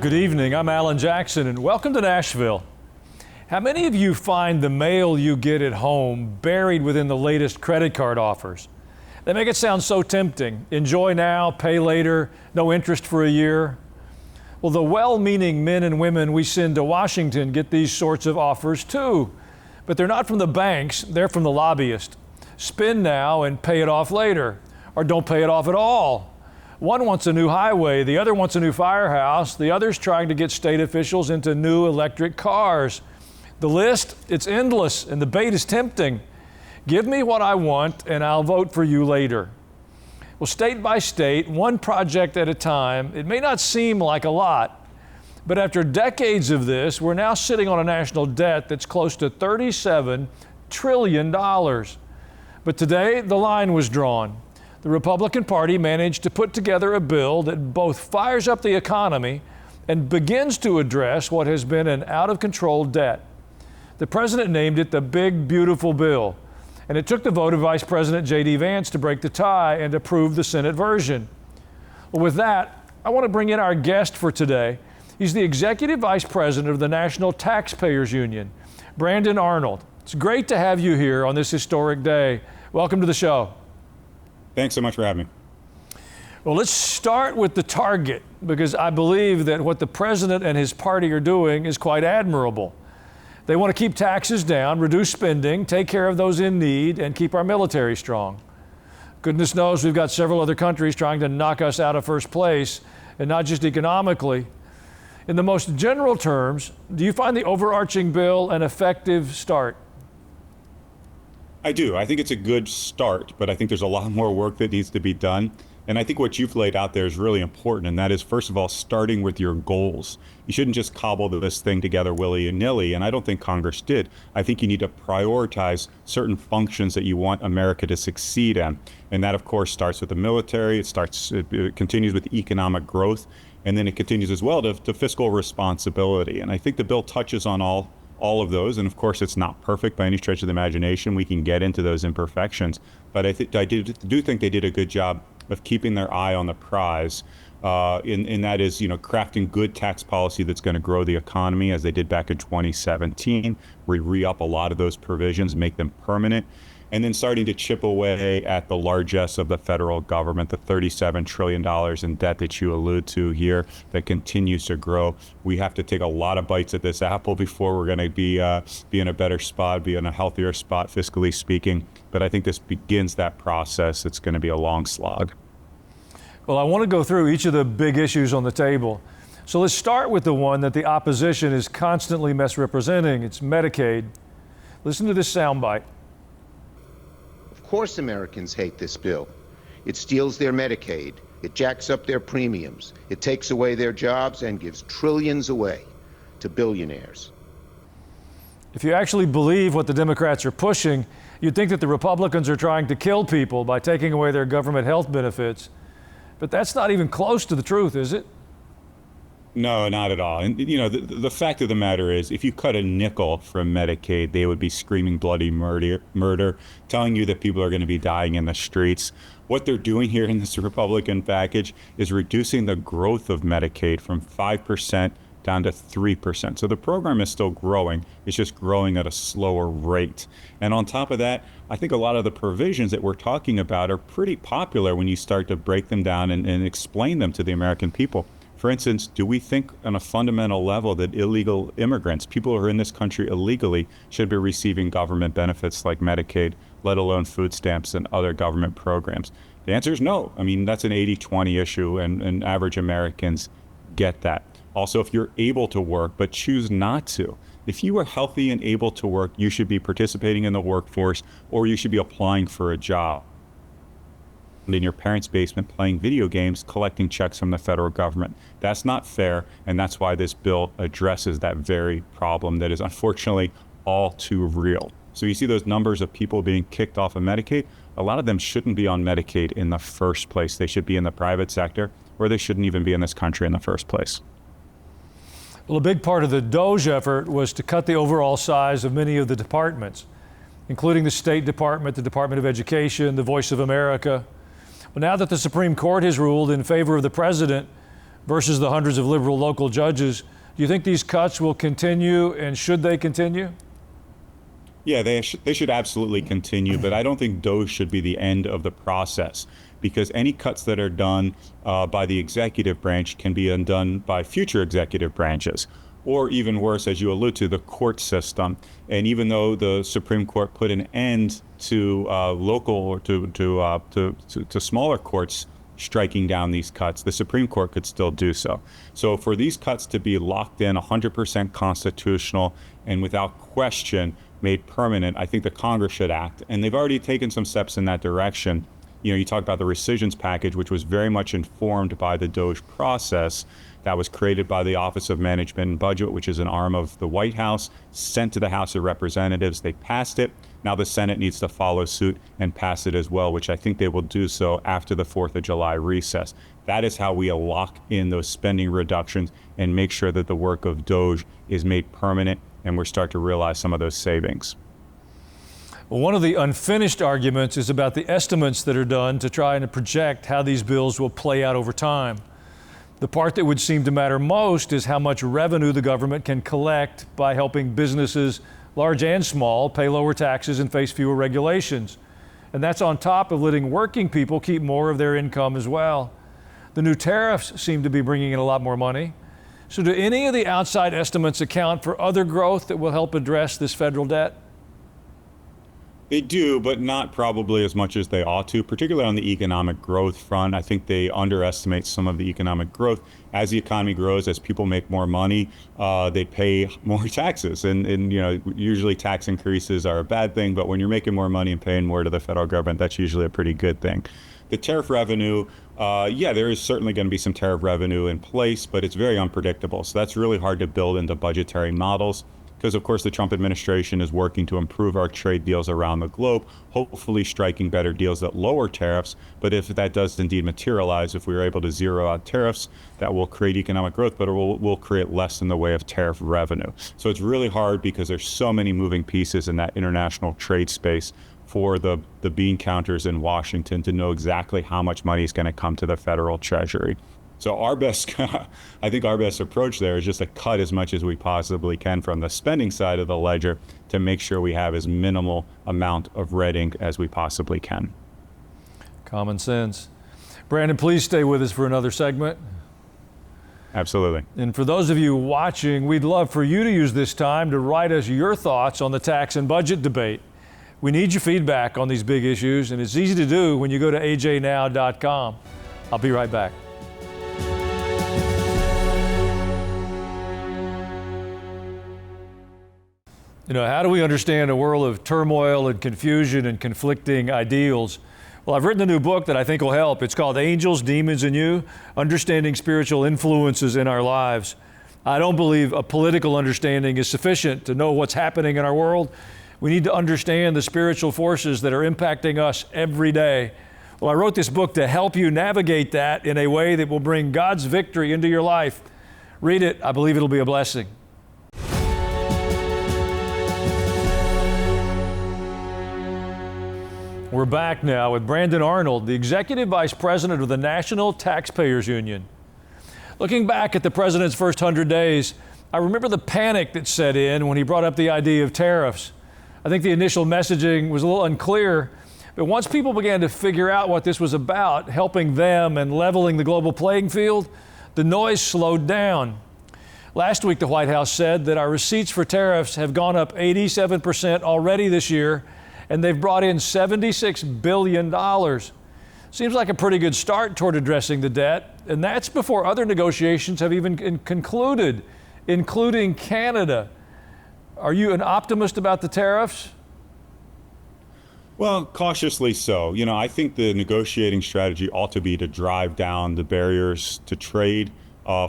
Good evening. I'm Alan Jackson, and welcome to Nashville. How many of you find the mail you get at home buried within the latest credit card offers? They make it sound so tempting. Enjoy now, pay later, no interest for a year. Well, the well-meaning men and women we send to Washington get these sorts of offers too. But they're not from the banks, they're from the lobbyists. Spend now and pay it off later, or don't pay it off at all. One wants a new highway, the other wants a new firehouse, the other's trying to get state officials into new electric cars. The list, it's endless, and the bait is tempting. Give me what I want, and I'll vote for you later. Well, state by state, one project at a time, it may not seem like a lot, but after decades of this, we're now sitting on a national debt that's close to $37 trillion. But today, the line was drawn. The Republican Party managed to put together a bill that both fires up the economy and begins to address what has been an out-of-control debt. The president named it the Big Beautiful Bill, and it took the vote of Vice President J.D. Vance to break the tie and approve the Senate version. Well, with that, I want to bring in our guest for today. He's the Executive Vice President of the National Taxpayers Union, Brandon Arnold. It's great to have you here on this historic day. Welcome to the show. Thanks so much for having me. Well, let's start with the target, because I believe that what the president and his party are doing is quite admirable. They want to keep taxes down, reduce spending, take care of those in need, and keep our military strong. Goodness knows we've got several other countries trying to knock us out of first place, and not just economically. In the most general terms, do you find the overarching bill an effective start? I do. I think it's a good start, but I think there's a lot more work that needs to be done. And I think what you've laid out there is really important, and that is, first of all, starting with your goals. You shouldn't just cobble this thing together willy-nilly, and I don't think Congress did. I think you need to prioritize certain functions that you want America to succeed in. And that, of course, starts with the military, it continues with economic growth, and then it continues as well to fiscal responsibility. And I think the bill touches on all of those, and of course it's not perfect by any stretch of the imagination. We can get into those imperfections, but I do think they did a good job of keeping their eye on the prize, and that is, crafting good tax policy that's going to grow the economy, as they did back in 2017. We re-up a lot of those provisions, make them permanent, and then starting to chip away at the largesse of the federal government, the $37 trillion in debt that you allude to here that continues to grow. We have to take a lot of bites at this apple before we're going to be in a better spot, be in a healthier spot, fiscally speaking. But I think this begins that process. It's going to be a long slog. Well, I want to go through each of the big issues on the table. So let's start with the one that the opposition is constantly misrepresenting. It's Medicaid. Listen to this soundbite. Of course Americans hate this bill. It steals their Medicaid, it jacks up their premiums, it takes away their jobs and gives trillions away to billionaires. If you actually believe what the Democrats are pushing, you'd think that the Republicans are trying to kill people by taking away their government health benefits. But that's not even close to the truth, is it? No, not at all. And the fact of the matter is, if you cut a nickel from Medicaid, they would be screaming bloody murder, telling you that people are going to be dying in the streets. What they're doing here in this Republican package is reducing the growth of Medicaid from 5% down to 3%. So the program is still growing. It's just growing at a slower rate. And on top of that, I think a lot of the provisions that we're talking about are pretty popular when you start to break them down and explain them to the American people. For instance, do we think on a fundamental level that illegal immigrants, people who are in this country illegally, should be receiving government benefits like Medicaid, let alone food stamps and other government programs? The answer is no. I mean, that's an 80-20 issue, and average Americans get that. Also, if you're able to work but choose not to, if you are healthy and able to work, you should be participating in the workforce, or you should be applying for a job in your parents' basement playing video games, collecting checks from the federal government. That's not fair, and that's why this bill addresses that very problem that is unfortunately all too real. So you see those numbers of people being kicked off of Medicaid. A lot of them shouldn't be on Medicaid in the first place. They should be in the private sector, or they shouldn't even be in this country in the first place. Well, a big part of the DOGE effort was to cut the overall size of many of the departments, including the State Department, the Department of Education, the Voice of America. Well, now that the Supreme Court has ruled in favor of the president, versus the hundreds of liberal local judges. Do you think these cuts will continue, and should they continue? Yeah, they should absolutely continue, but I don't think DOGE should be the end of the process, because any cuts that are done by the executive branch can be undone by future executive branches, or even worse, as you allude to, the court system. And even though the Supreme Court put an end to local or to smaller courts striking down these cuts, the Supreme Court could still do so. So for these cuts to be locked in, 100% constitutional, and without question made permanent, I think the Congress should act. And they've already taken some steps in that direction. You know, you talk about the rescissions package, which was very much informed by the DOGE process that was created by the Office of Management and Budget, which is an arm of the White House, sent to the House of Representatives. They passed it. Now the Senate needs to follow suit and pass it as well, which I think they will do so after the 4th of July recess. That is how we lock in those spending reductions and make sure that the work of DOGE is made permanent and we start to realize some of those savings. Well, one of the unfinished arguments is about the estimates that are done to try and project how these bills will play out over time. The part that would seem to matter most is how much revenue the government can collect by helping businesses, large and small, pay lower taxes and face fewer regulations. And that's on top of letting working people keep more of their income as well. The new tariffs seem to be bringing in a lot more money. So do any of the outside estimates account for other growth that will help address this federal debt? They do, but not probably as much as they ought to, particularly on the economic growth front. I think they underestimate some of the economic growth. As the economy grows, as people make more money, they pay more taxes. And you know, usually tax increases are a bad thing, but when you're making more money and paying more to the federal government, that's usually a pretty good thing. The tariff revenue, yeah, there is certainly going to be some tariff revenue in place, but it's very unpredictable. So that's really hard to build into budgetary models, because of course the Trump administration is working to improve our trade deals around the globe, hopefully striking better deals that lower tariffs. But if that does indeed materialize, if we are able to zero out tariffs, that will create economic growth, but it will create less in the way of tariff revenue. So it's really hard because there's so many moving pieces in that international trade space for the bean counters in Washington to know exactly how much money is going to come to the federal treasury. So our best, I think our best approach there is just to cut as much as we possibly can from the spending side of the ledger to make sure we have as minimal amount of red ink as we possibly can. Common sense. Brandon, please stay with us for another segment. Absolutely. And for those of you watching, we'd love for you to use this time to write us your thoughts on the tax and budget debate. We need your feedback on these big issues, and it's easy to do when you go to ajnow.com. I'll be right back. You know, how do we understand a world of turmoil and confusion and conflicting ideals? Well, I've written a new book that I think will help. It's called Angels, Demons, and You, Understanding Spiritual Influences in Our Lives. I don't believe a political understanding is sufficient to know what's happening in our world. We need to understand the spiritual forces that are impacting us every day. Well, I wrote this book to help you navigate that in a way that will bring God's victory into your life. Read it. I believe it'll be a blessing. We're back now with Brandon Arnold, the Executive Vice President of the National Taxpayers Union. Looking back at the President's first 100 days, I remember the panic that set in when he brought up the idea of tariffs. I think the initial messaging was a little unclear, but once people began to figure out what this was about, helping them and leveling the global playing field, the noise slowed down. Last week, the White House said that our receipts for tariffs have gone up 87% already this year, and they've brought in $76 billion. Seems like a pretty good start toward addressing the debt, and that's before other negotiations have even concluded, including Canada. Are you an optimist about the tariffs? Well, cautiously so. You know, I think the negotiating strategy ought to be to drive down the barriers to trade,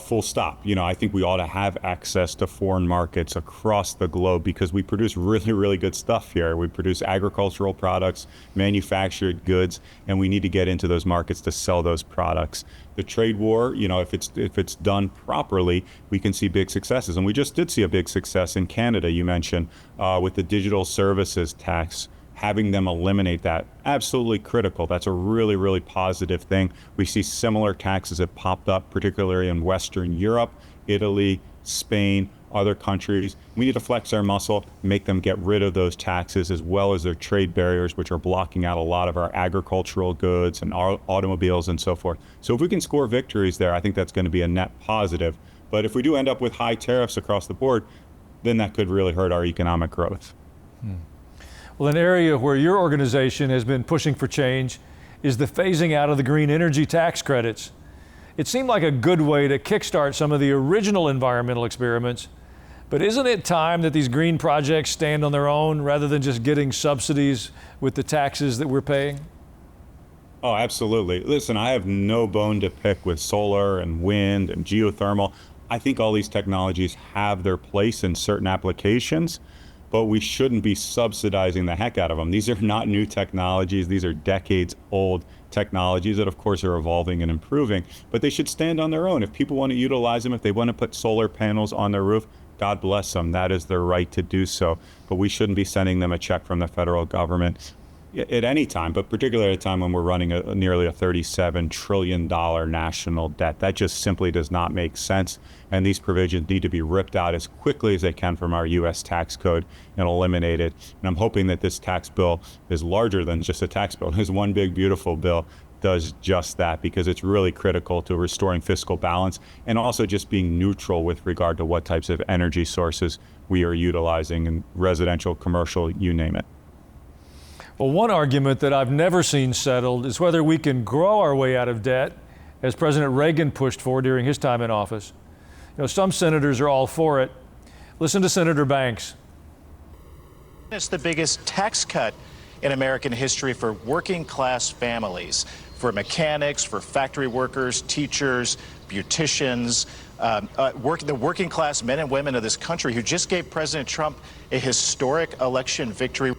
full stop. You know, I think we ought to have access to foreign markets across the globe because we produce really, really good stuff here. We produce agricultural products, manufactured goods, and we need to get into those markets to sell those products. The trade war, you know, if it's done properly, we can see big successes. And we just did see a big success in Canada, you mentioned, with the digital services tax having them eliminate that, absolutely critical. That's a really, really positive thing. We see similar taxes have popped up, particularly in Western Europe, Italy, Spain, other countries. We need to flex our muscle, make them get rid of those taxes, as well as their trade barriers, which are blocking out a lot of our agricultural goods and our automobiles and so forth. So if we can score victories there, I think that's going to be a net positive. But if we do end up with high tariffs across the board, then that could really hurt our economic growth. Well, an area where your organization has been pushing for change is the phasing out of the green energy tax credits. It seemed like a good way to kickstart some of the original environmental experiments, but isn't it time that these green projects stand on their own rather than just getting subsidies with the taxes that we're paying? Oh, absolutely. Listen, I have no bone to pick with solar and wind and geothermal. I think all these technologies have their place in certain applications, but we shouldn't be subsidizing the heck out of them. These are not new technologies. These are decades old technologies that of course are evolving and improving, but they should stand on their own. If people want to utilize them, if they want to put solar panels on their roof, God bless them. That is their right to do so. But we shouldn't be sending them a check from the federal government at any time, but particularly at a time when we're running nearly a $37 trillion national debt. That just simply does not make sense. And these provisions need to be ripped out as quickly as they can from our U.S. tax code and eliminated. And I'm hoping that this tax bill is larger than just a tax bill. This one big, beautiful bill does just that, because it's really critical to restoring fiscal balance and also just being neutral with regard to what types of energy sources we are utilizing in residential, commercial, you name it. Well, one argument that I've never seen settled is whether we can grow our way out of debt, as President Reagan pushed for during his time in office. You know, some senators are all for it. Listen to Senator Banks. It's the biggest tax cut in American history for working class families, for mechanics, for factory workers, teachers, beauticians, the working class men and women of this country who just gave President Trump a historic election victory.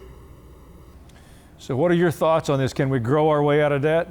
So what are your thoughts on this? Can we grow our way out of debt?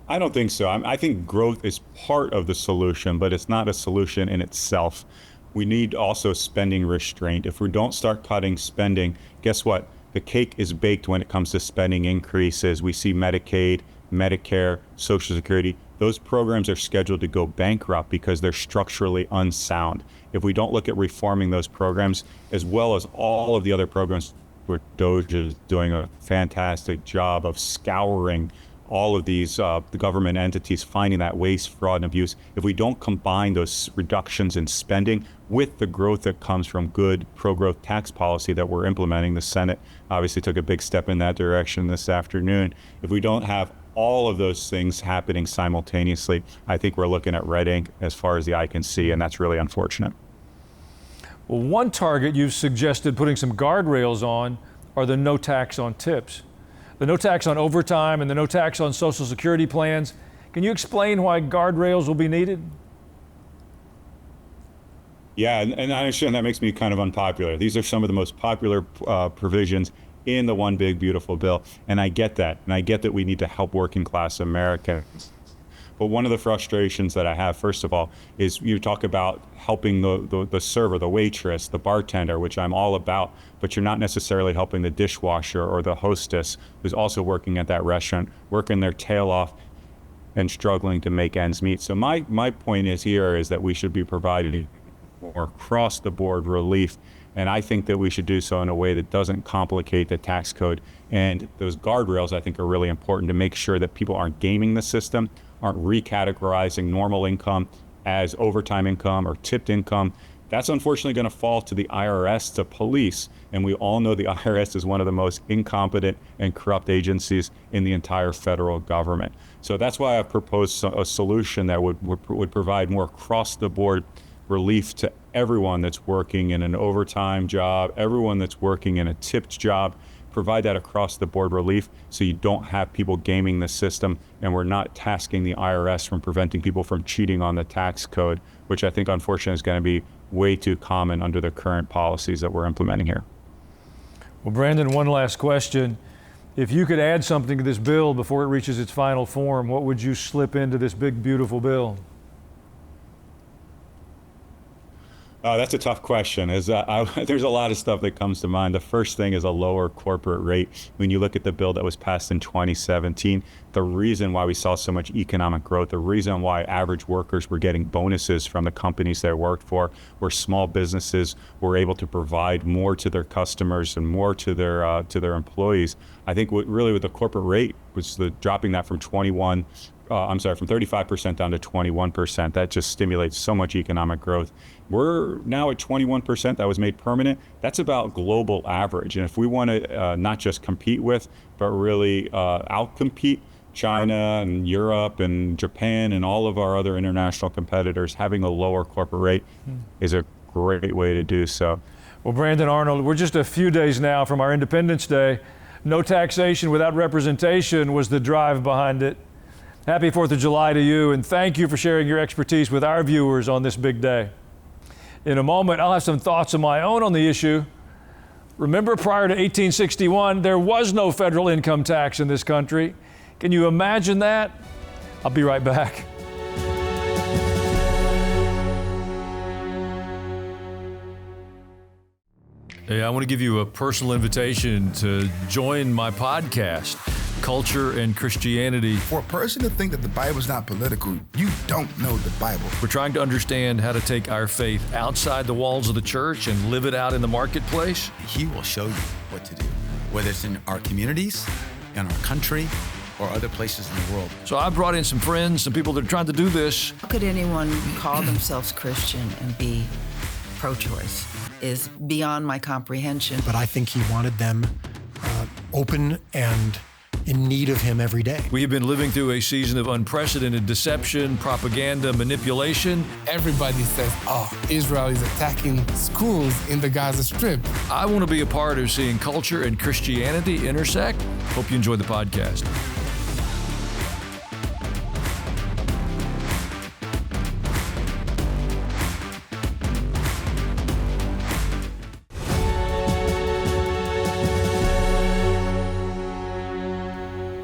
I don't think so. I think growth is part of the solution, but it's not a solution in itself. We need also spending restraint. If we don't start cutting spending, guess what? The cake is baked when it comes to spending increases. We see Medicaid, Medicare, Social Security. Those programs are scheduled to go bankrupt because they're structurally unsound. If we don't look at reforming those programs, as well as all of the other programs where DOGE is doing a fantastic job of scouring all of these the government entities, finding that waste, fraud, and abuse. If we don't combine those reductions in spending with the growth that comes from good pro-growth tax policy that we're implementing, the Senate obviously took a big step in that direction this afternoon. If we don't have all of those things happening simultaneously, I think we're looking at red ink as far as the eye can see, and that's really unfortunate. Well, one target you've suggested putting some guardrails on are the no tax on tips. The no tax on overtime and the no tax on Social Security plans. Can you explain why guardrails will be needed? Yeah, and I understand that makes me kind of unpopular. These are some of the most popular provisions in the one big beautiful bill, and I get that. And I get that we need to help working class Americans. But one of the frustrations that I have, first of all, is you talk about helping the server, the waitress, the bartender, which I'm all about, but you're not necessarily helping the dishwasher or the hostess who's also working at that restaurant, working their tail off and struggling to make ends meet. So my point is that we should be providing more across-the-board relief, and I think that we should do so in a way that doesn't complicate the tax code. And those guardrails, I think, are really important to make sure that people aren't gaming the system, aren't recategorizing normal income as overtime income or tipped income. That's unfortunately going to fall to the IRS, to police, and we all know the IRS is one of the most incompetent and corrupt agencies in the entire federal government. So that's why I've proposed a solution that would provide more across-the-board relief to everyone that's working in an overtime job, everyone that's working in a tipped job. Provide that across-the-board relief so you don't have people gaming the system, and we're not tasking the IRS from preventing people from cheating on the tax code, which I think unfortunately is going to be way too common under the current policies that we're implementing here. Well, Brandon, one last question. If you could add something to this bill before it reaches its final form, what would you slip into this big, beautiful bill? That's a tough question. There's a lot of stuff that comes to mind. The first thing is a lower corporate rate. When you look at the bill that was passed in 2017, the reason why we saw so much economic growth, the reason why average workers were getting bonuses from the companies they worked for, where small businesses were able to provide more to their customers and more to their employees. I think really with the corporate rate was dropping that from 35% down to 21%. That just stimulates so much economic growth. We're now at 21%. That was made permanent. That's about global average. And if we want to not just compete with, but really outcompete China and Europe and Japan and all of our other international competitors, having a lower corporate rate is a great way to do so. Well, Brandon Arnold, we're just a few days now from our Independence Day. No taxation without representation was the drive behind it. Happy 4th of July to you, and thank you for sharing your expertise with our viewers on this big day. In a moment, I'll have some thoughts of my own on the issue. Remember, prior to 1861, there was no federal income tax in this country. Can you imagine that? I'll be right back. Hey, I want to give you a personal invitation to join my podcast, Culture and Christianity. For a person to think that the Bible is not political, you don't know the Bible. We're trying to understand how to take our faith outside the walls of the church and live it out in the marketplace. He will show you what to do, whether it's in our communities, in our country, or other places in the world. So I brought in some friends, some people that are trying to do this. How could anyone call themselves Christian and be pro-choice? Is beyond my comprehension. But I think he wanted them open and in need of him every day. We have been living through a season of unprecedented deception, propaganda, manipulation. Everybody says, Israel is attacking schools in the Gaza Strip. I want to be a part of seeing culture and Christianity intersect. Hope you enjoy the podcast.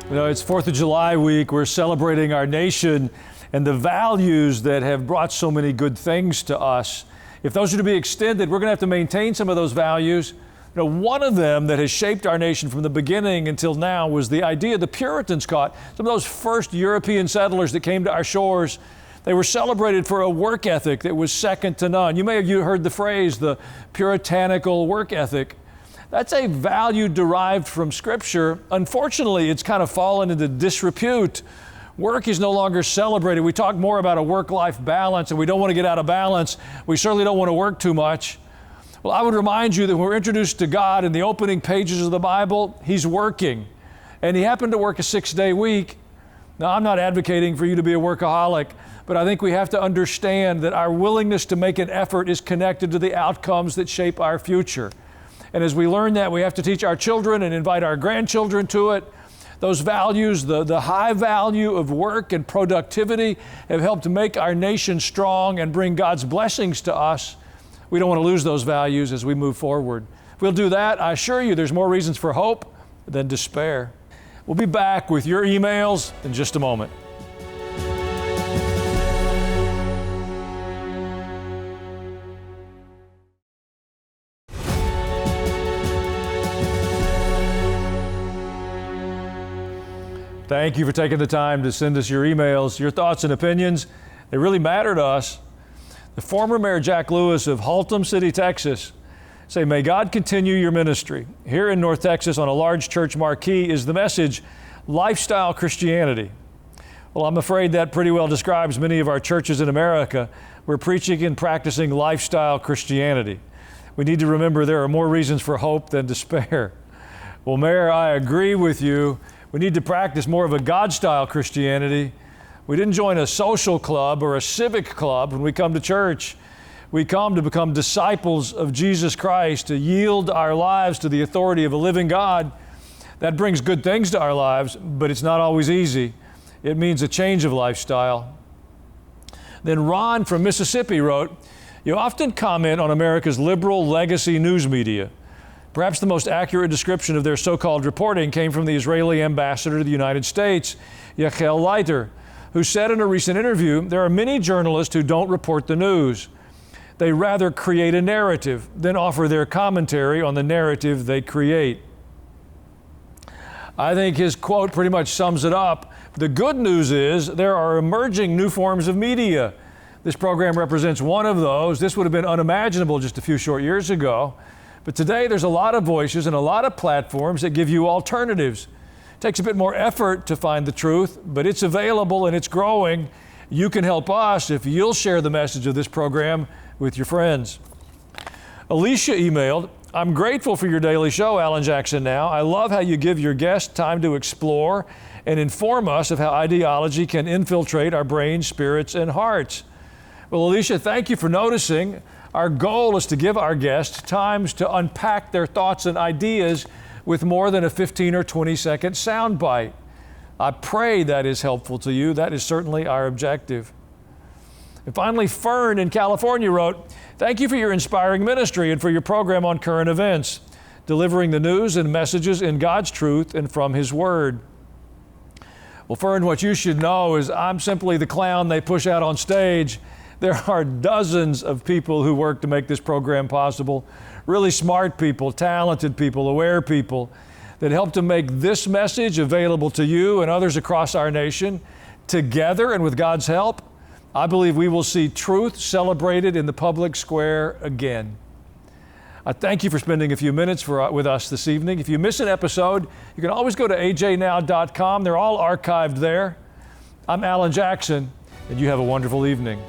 You know, it's 4th of July week. We're celebrating our nation and the values that have brought so many good things to us. If those are to be extended, we're going to have to maintain some of those values. You know, one of them that has shaped our nation from the beginning until now was the idea the Puritans caught. Some of those first European settlers that came to our shores, they were celebrated for a work ethic that was second to none. You may have heard the phrase, the puritanical work ethic. That's a value derived from Scripture. Unfortunately, it's kind of fallen into disrepute. Work is no longer celebrated. We talk more about a work-life balance, and we don't want to get out of balance. We certainly don't want to work too much. Well, I would remind you that when we're introduced to God in the opening pages of the Bible, He's working. And He happened to work a 6-day week. Now, I'm not advocating for you to be a workaholic, but I think we have to understand that our willingness to make an effort is connected to the outcomes that shape our future. And as we learn that, we have to teach our children and invite our grandchildren to it. Those values, the high value of work and productivity, have helped to make our nation strong and bring God's blessings to us. We don't want to lose those values as we move forward. If we'll do that, I assure you there's more reasons for hope than despair. We'll be back with your emails in just a moment. Thank you for taking the time to send us your emails. Your thoughts and opinions, they really matter to us. The former Mayor Jack Lewis of Haltom City, Texas, say, may God continue your ministry. Here in North Texas on a large church marquee is the message, lifestyle Christianity. Well, I'm afraid that pretty well describes many of our churches in America. We're preaching and practicing lifestyle Christianity. We need to remember there are more reasons for hope than despair. Well, Mayor, I agree with you. We need to practice more of a God-style Christianity. We didn't join a social club or a civic club when we come to church. We come to become disciples of Jesus Christ, to yield our lives to the authority of a living God. That brings good things to our lives, but it's not always easy. It means a change of lifestyle. Then Ron from Mississippi wrote, you often comment on America's liberal legacy news media. Perhaps the most accurate description of their so-called reporting came from the Israeli ambassador to the United States, Yachel Leiter, who said in a recent interview, there are many journalists who don't report the news. They rather create a narrative than offer their commentary on the narrative they create. I think his quote pretty much sums it up. The good news is there are emerging new forms of media. This program represents one of those. This would have been unimaginable just a few short years ago. But today there's a lot of voices and a lot of platforms that give you alternatives. It takes a bit more effort to find the truth, but it's available and it's growing. You can help us if you'll share the message of this program with your friends. Alicia emailed, I'm grateful for your daily show, Alan Jackson Now. I love how you give your guests time to explore and inform us of how ideology can infiltrate our brains, spirits, and hearts. Well, Alicia, thank you for noticing. Our goal is to give our guests times to unpack their thoughts and ideas with more than a 15 or 20-second soundbite. I pray that is helpful to you. That is certainly our objective. And finally, Fern in California wrote, thank you for your inspiring ministry and for your program on current events, delivering the news and messages in God's truth and from His Word. Well, Fern, what you should know is I'm simply the clown they push out on stage. There are dozens of people who work to make this program possible, really smart people, talented people, aware people that help to make this message available to you and others across our nation. Together and with God's help, I believe we will see truth celebrated in the public square again. I thank you for spending a few minutes with us this evening. If you miss an episode, you can always go to ajnow.com. They're all archived there. I'm Alan Jackson, and you have a wonderful evening.